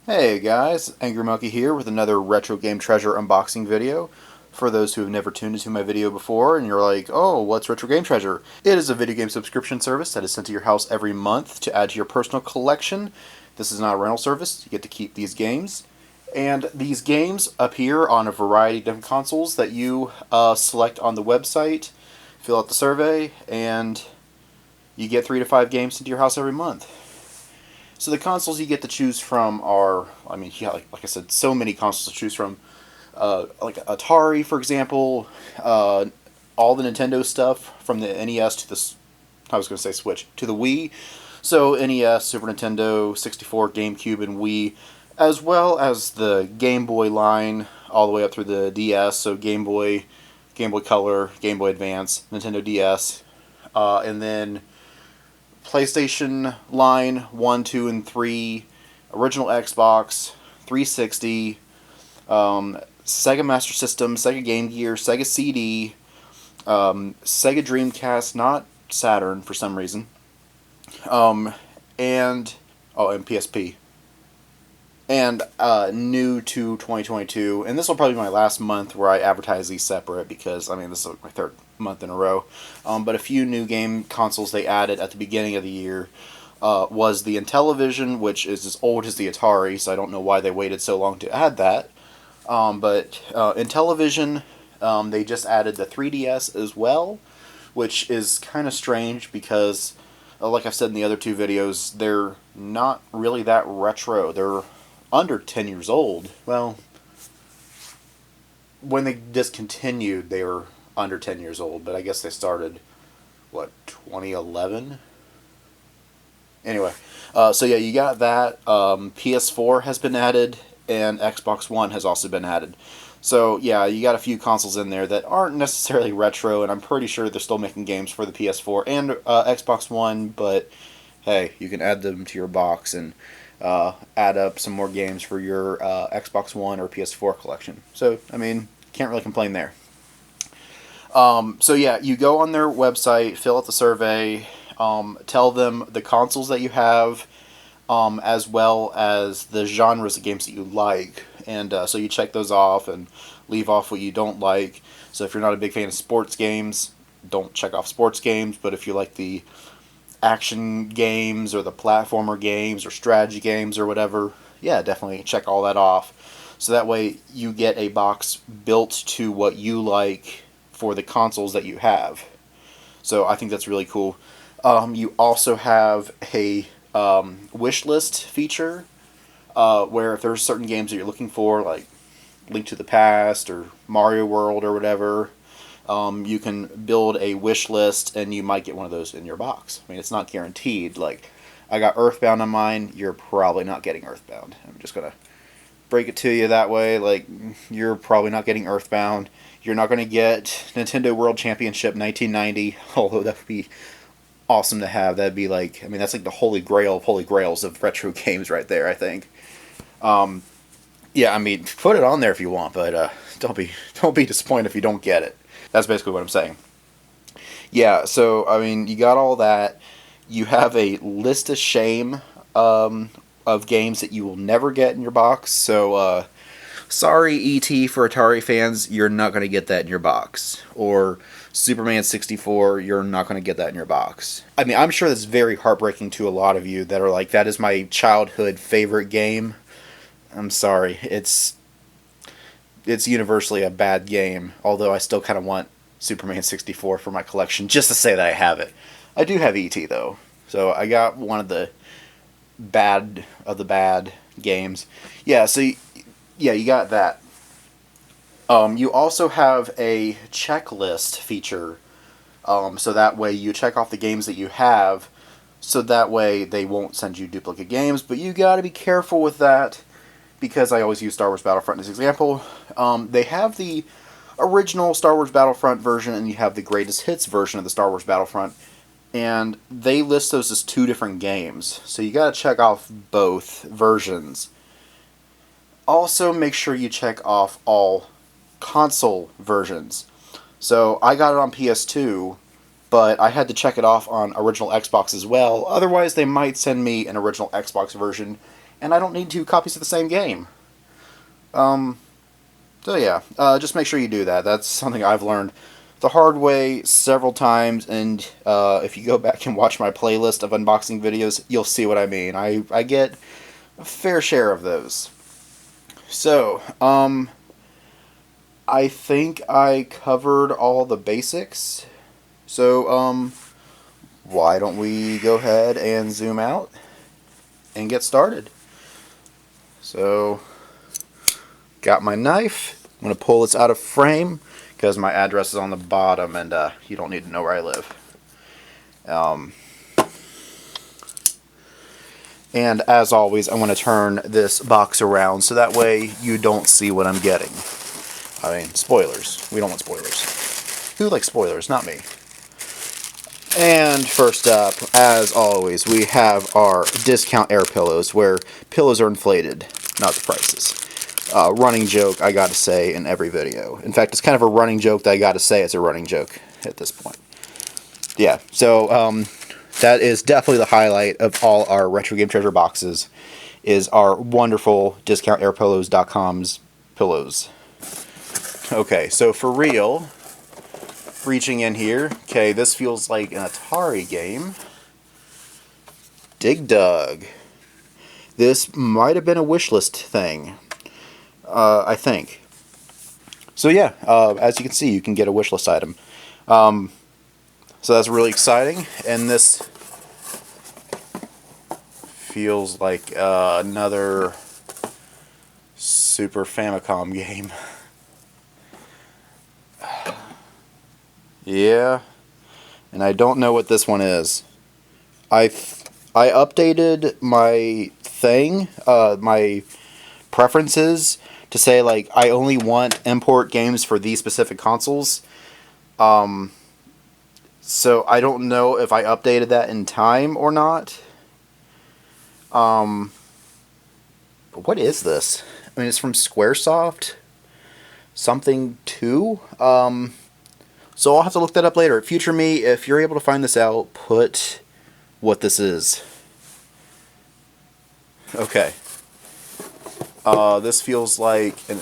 Hey guys, Angry Monkey here with another retro game treasure unboxing video. For those who have never tuned into my video before and you're like, oh, what's Retro Game Treasure? It is a video game subscription service that is sent to your house every month to add to your personal collection. This is not a rental service, you get to keep these games. And these games appear on a variety of different consoles that you select on the website, fill out the survey, and you get 3 to 5 games into your house every month. So the consoles you get to choose from are, like I said, so many consoles to choose from. Like Atari, for example, all the Nintendo stuff from the NES to the, I was going to say Switch, to the Wii. So NES, Super Nintendo, 64, GameCube, and Wii, as well as the Game Boy line all the way up through the DS. So Game Boy, Game Boy Color, Game Boy Advance, Nintendo DS, and then PlayStation line 1, 2, and 3, original Xbox, 360, Sega Master System, Sega Game Gear, Sega CD, Sega Dreamcast, not Saturn for some reason, and PSP. And new to 2022, and this will probably be my last month where I advertise these separate because, this is my third month in a row. But a few new game consoles they added at the beginning of the year was the Intellivision, which is as old as the Atari, so I don't know why they waited so long to add that. But Intellivision, they just added the 3DS as well, which is kind of strange because, like I've said in the other two videos, they're not really that retro. They're under 10 years old. Well, when they discontinued, they were under 10 years old, but I guess they started, 2011? Anyway, so yeah, you got that. PS4 has been added, and Xbox One has also been added. So yeah, you got a few consoles in there that aren't necessarily retro, and I'm pretty sure they're still making games for the PS4 and Xbox One, but hey, you can add them to your box and add up some more games for your Xbox One or PS4 collection. So, can't really complain there. So yeah, you go on their website, fill out the survey, tell them the consoles that you have, as well as the genres of games that you like. And so you check those off and leave off what you don't like. So if you're not a big fan of sports games, don't check off sports games. But if you like the action games or the platformer games or strategy games or whatever, yeah, definitely check all that off. So that way you get a box built to what you like for the consoles that you have. So I think that's really cool. You also have a wish list feature where if there's certain games that you're looking for, like Link to the Past or Mario World or whatever, you can build a wish list and you might get one of those in your box. It's not guaranteed. Like, I got Earthbound on mine, you're probably not getting Earthbound. I'm just going to break it to you that way. Like, you're probably not getting Earthbound. You're not going to get Nintendo World Championship 1990, although that would be awesome to have. That'd be like, that's like the holy grail of holy grails of retro games right there, I think. Yeah, put it on there if you want, but don't be disappointed if you don't get it. That's basically what I'm saying. Yeah, so, you got all that. You have a list of shame of games that you will never get in your box. So, sorry, E.T. for Atari fans, you're not going to get that in your box. Or Superman 64, you're not going to get that in your box. I'm sure that's very heartbreaking to a lot of you that are like, that is my childhood favorite game. I'm sorry, it's universally a bad game, although I still kind of want Superman 64 for my collection, just to say that I have it. I do have E.T. though, so I got one of the bad games. Yeah, so you got that. You also have a checklist feature, so that way you check off the games that you have, so that way they won't send you duplicate games, but you gotta be careful with that, because I always use Star Wars Battlefront as an example. They have the original Star Wars Battlefront version, and you have the greatest hits version of the Star Wars Battlefront, and they list those as two different games, so you gotta check off both versions. Also, make sure you check off all console versions. So I got it on PS2, but I had to check it off on original Xbox as well. Otherwise, they might send me an original Xbox version and I don't need 2 copies of the same game. So yeah, just make sure you do that. That's something I've learned the hard way several times, and if you go back and watch my playlist of unboxing videos, you'll see what I mean. I get a fair share of those. So, I think I covered all the basics. So, why don't we go ahead and zoom out and get started? So, got my knife. I'm going to pull this out of frame because my address is on the bottom and you don't need to know where I live. And as always, I'm going to turn this box around so that way you don't see what I'm getting. I mean, spoilers. We don't want spoilers. Who likes spoilers? Not me. And first up, as always, we have our discount air pillows, where pillows are inflated, not the prices. Running joke, I gotta say, in every video. In fact, it's kind of a running joke that I gotta say it's a running joke at this point. Yeah, so that is definitely the highlight of all our Retro Game Treasure boxes, is our wonderful discountairpillows.com's pillows. Okay, so for real, reaching in here, okay, this feels like an Atari game. Dig Dug. This might have been a wishlist thing, I think. So yeah, as you can see, you can get a wishlist item. So that's really exciting, and this feels like another Super Famicom game. Yeah, and I don't know what this one is. I updated my thing, my preferences, to say like I only want import games for these specific consoles. So I don't know if I updated that in time or not. But what is this? I mean, it's from Squaresoft. Something 2. So I'll have to look that up later. Future me, if you're able to find this out, put what this is. Okay. This feels like an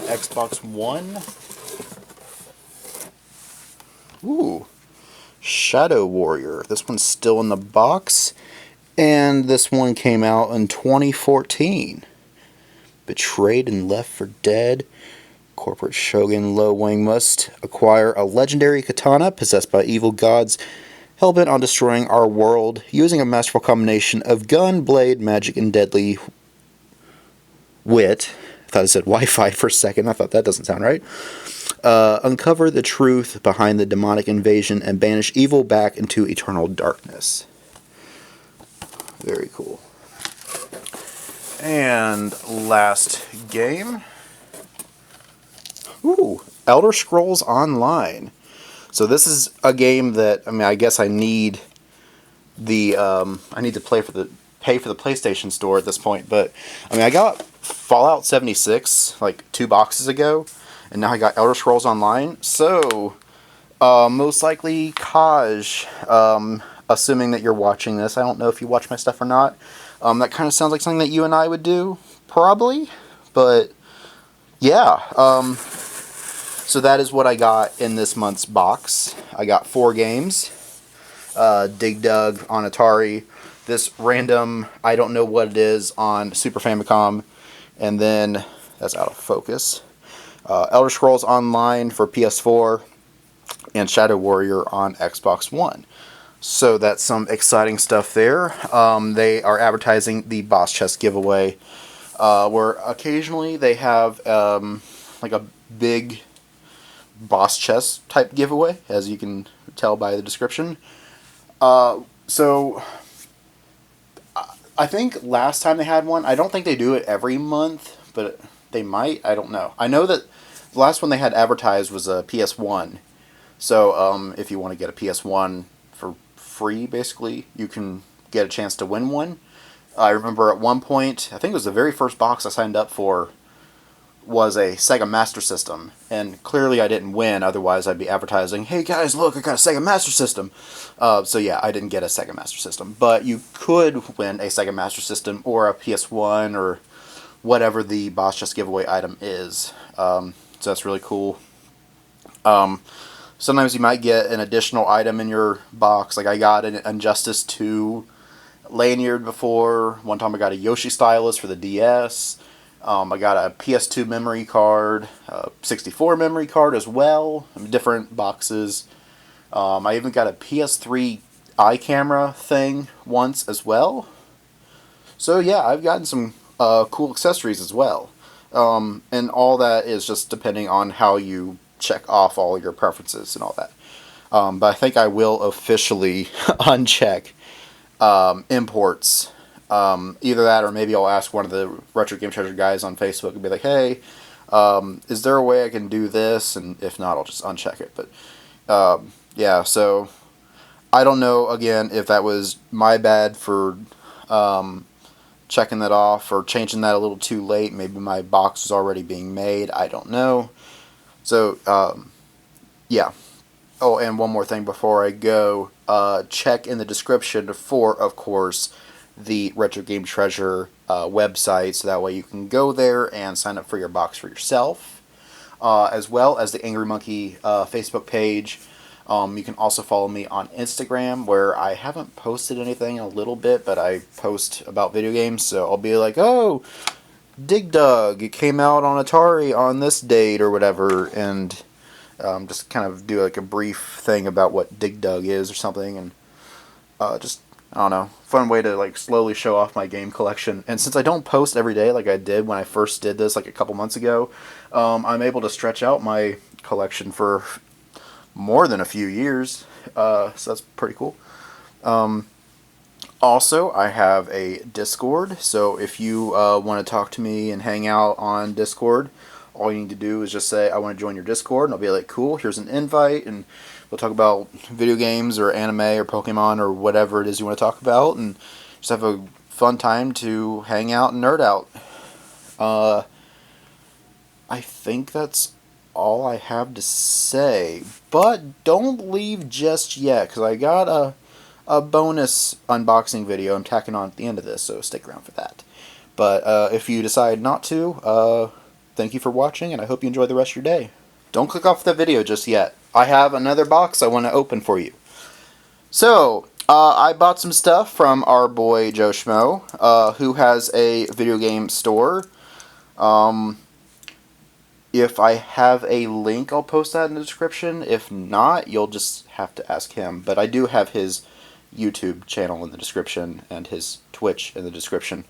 Xbox One. Ooh. Shadow Warrior. This one's still in the box. And this one came out in 2014. Betrayed and Left for Dead. Corporate Shogun Lo Wang must acquire a legendary katana possessed by evil gods, hellbent on destroying our world, using a masterful combination of gun, blade, magic, and deadly wit. I thought it said Wi-Fi for a second. I thought that doesn't sound right. Uncover the truth behind the demonic invasion and banish evil back into eternal darkness. Very cool. And last game. Ooh, Elder Scrolls Online. So this is a game that, I mean, I guess I need the I need to pay for the PlayStation Store at this point. But I mean, I got Fallout 76 like 2 boxes ago, and now I got Elder Scrolls Online. So most likely, Kaj, assuming that you're watching this, I don't know if you watch my stuff or not. That kind of sounds like something that you and I would do, probably. But yeah. So that is what I got in this month's box. I got 4 games. Dig Dug on Atari. This random, I don't know what it is, on Super Famicom. And then, that's out of focus. Elder Scrolls Online for PS4. And Shadow Warrior on Xbox One. So that's some exciting stuff there. They are advertising the Boss Chest giveaway. Where occasionally they have like a big boss chest type giveaway, as you can tell by the description. So I think last time they had one, I don't think they do it every month, but they might. I don't know. I know that the last one they had advertised was a PS1. So if you want to get a PS1 for free, basically, you can get a chance to win one. I remember at one point, I think it was the very first box I signed up for, was a Sega Master System, and clearly I didn't win, otherwise I'd be advertising, hey guys, look, I got a Sega Master System. So yeah, I didn't get a Sega Master System, but you could win a Sega Master System or a PS1 or whatever the Boss Chest giveaway item is. So that's really cool. Sometimes you might get an additional item in your box, like I got an Injustice 2 lanyard before. One time I got a Yoshi Stylus for the DS. I got a PS2 memory card, a 64 memory card as well, different boxes. I even got a PS3 eye camera thing once as well. So yeah, I've gotten some cool accessories as well. And all that is just depending on how you check off all your preferences and all that. But I think I will officially uncheck imports. Either that or maybe I'll ask one of the Retro Game Treasure guys on Facebook and be like, hey, is there a way I can do this? And if not, I'll just uncheck it. But yeah, so I don't know, again, if that was my bad for checking that off or changing that a little too late. Maybe my box was already being made. I don't know. So, yeah. Oh, and one more thing before I go. Check in the description for, of course, the Retro Game Treasure website, so that way you can go there and sign up for your box for yourself, as well as the Angry Monkey Facebook page. You can also follow me on Instagram, where I haven't posted anything in a little bit, but I post about video games, so I'll be like, oh, Dig Dug, it came out on Atari on this date or whatever, and just kind of do like a brief thing about what Dig Dug is or something, and just, I don't know, fun way to like slowly show off my game collection. And since I don't post every day like I did when I first did this like a couple months ago, I'm able to stretch out my collection for more than a few years, so that's pretty cool. Also, I have a Discord, so if you want to talk to me and hang out on Discord, all you need to do is just say, I want to join your Discord, and I'll be like, cool, here's an invite, and we'll talk about video games or anime or Pokemon or whatever it is you want to talk about, and just have a fun time to hang out and nerd out. I think that's all I have to say, but don't leave just yet, because I got a bonus unboxing video I'm tacking on at the end of this, so stick around for that. But if you decide not to, thank you for watching, and I hope you enjoy the rest of your day. Don't click off the video just yet. I have another box I want to open for you. So, I bought some stuff from our boy JoeSchmmo, who has a video game store. If I have a link, I'll post that in the description. If not, you'll just have to ask him. But I do have his YouTube channel in the description and his Twitch in the description.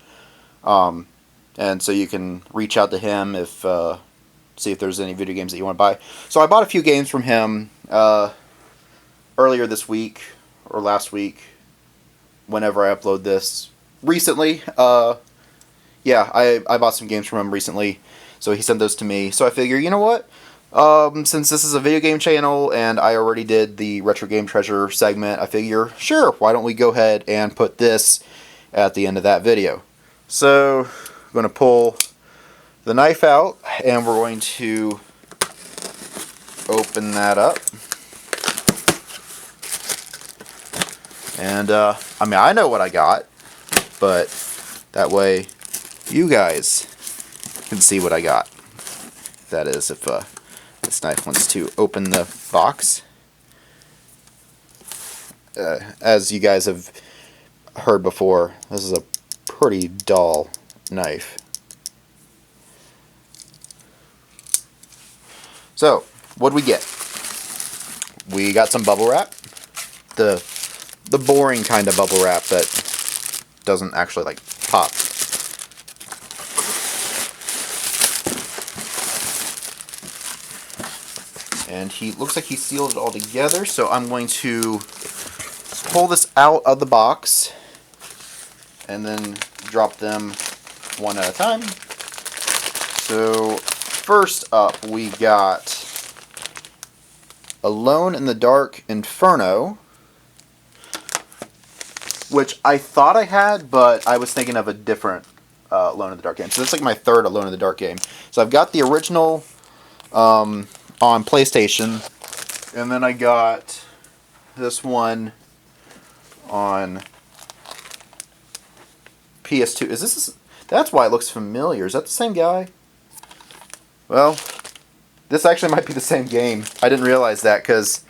And so you can reach out to him if see if there's any video games that you want to buy. So I bought a few games from him earlier this week or last week, whenever I upload this. Recently, yeah, I bought some games from him recently. So he sent those to me. So I figure, you know what? Since this is a video game channel and I already did the Retro Game Treasure segment, I figure, sure, why don't we go ahead and put this at the end of that video. So I'm going to pull the knife out and we're going to open that up. And, I mean, I know what I got, but that way you guys can see what I got. That is, if this knife wants to open the box. As you guys have heard before, this is a pretty dull knife. So, what did we get? We got some bubble wrap. The boring kind of bubble wrap that doesn't actually like pop. And he looks like he sealed it all together, so I'm going to pull this out of the box and then drop them one at a time. So first up we got Alone in the Dark Inferno, which I thought I had, but I was thinking of a different Alone in the Dark game. So that's like my third Alone in the Dark game. So I've got the original on PlayStation, and then I got this one on PS2. Is this? That's why it looks familiar. Is that the same guy? Well, this actually might be the same game. I didn't realize that because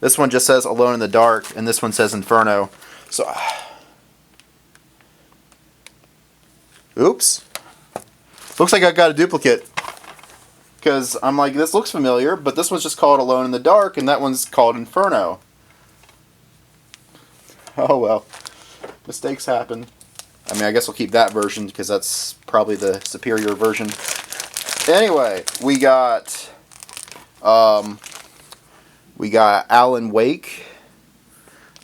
this one just says Alone in the Dark, and this one says Inferno. So, oops. Looks like I got a duplicate. Because I'm like, this looks familiar, but this one's just called Alone in the Dark, and that one's called Inferno. Oh well. Mistakes happen. I mean, I guess we'll keep that version, because that's probably the superior version. Anyway, we got Alan Wake,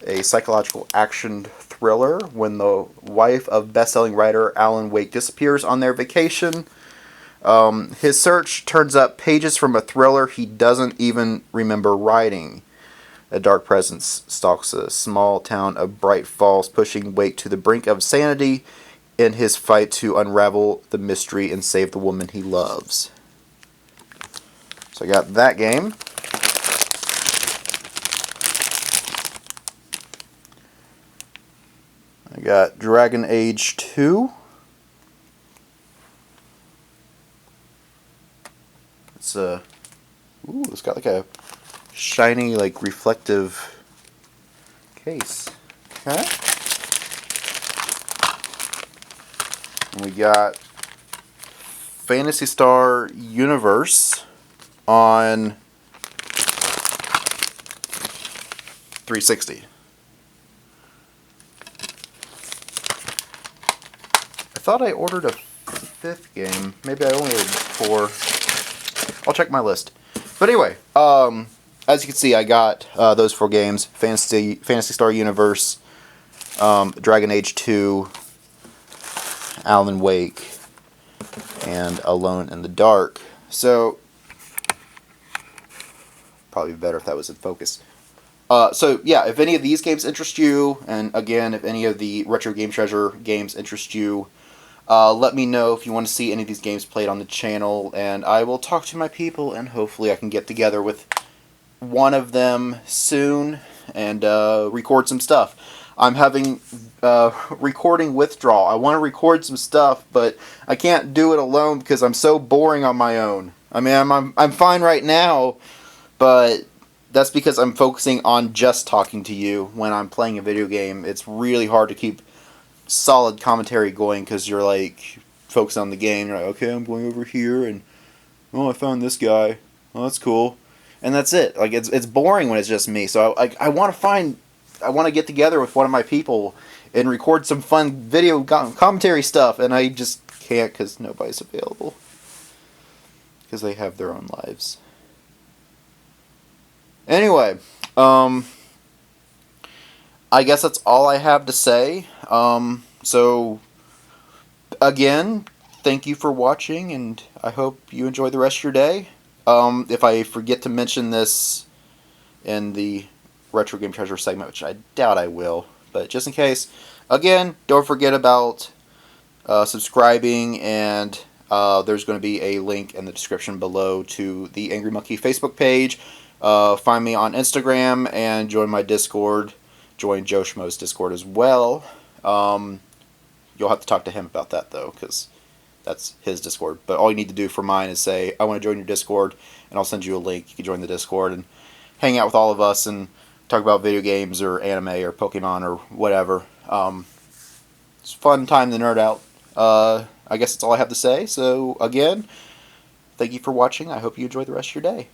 a psychological action thriller when the wife of best-selling writer Alan Wake disappears on their vacation. His search turns up pages from a thriller he doesn't even remember writing. A dark presence stalks a small town of Bright Falls, pushing Wake to the brink of sanity in his fight to unravel the mystery and save the woman he loves. So I got that game. I got Dragon Age 2. It's got like a shiny, like reflective case. Okay. And we got Phantasy Star Universe on 360. I thought I ordered a fifth game. Maybe I only ordered 4. I'll check my list. But anyway, as you can see, I got those 4 games: Phantasy Star Universe, Dragon Age 2, Alan Wake, and Alone in the Dark. So, probably better if that was in focus. So yeah, if any of these games interest you, and again, if any of the Retro Game Treasure games interest you, let me know if you want to see any of these games played on the channel, and I will talk to my people, and hopefully I can get together with one of them soon and record some stuff. I'm having recording withdrawal. I want to record some stuff, but I can't do it alone because I'm so boring on my own. I mean, I'm fine right now, but that's because I'm focusing on just talking to you when I'm playing a video game. It's really hard to keep solid commentary going because you're like focused on the game. You're like, okay, I'm going over here, and oh, I found this guy. Oh, that's cool, and that's it. Like it's boring when it's just me. So I want to get together with one of my people and record some fun video commentary stuff, and I just can't because nobody's available because they have their own lives. Anyway, I guess that's all I have to say. So, again, thank you for watching, and I hope you enjoy the rest of your day. If I forget to mention this in the Retro Game Treasure segment, which I doubt I will, but just in case, again, don't forget about subscribing, and there's going to be a link in the description below to the Angry Monkey Facebook page. Find me on Instagram and join my Discord. Join JoeSchmmo's Discord as well. You'll have to talk to him about that, though, because that's his Discord. But all you need to do for mine is say, I want to join your Discord, and I'll send you a link. You can join the Discord and hang out with all of us and talk about video games or anime or Pokemon or whatever. It's a fun time to nerd out. I guess that's all I have to say. So, again, thank you for watching. I hope you enjoy the rest of your day.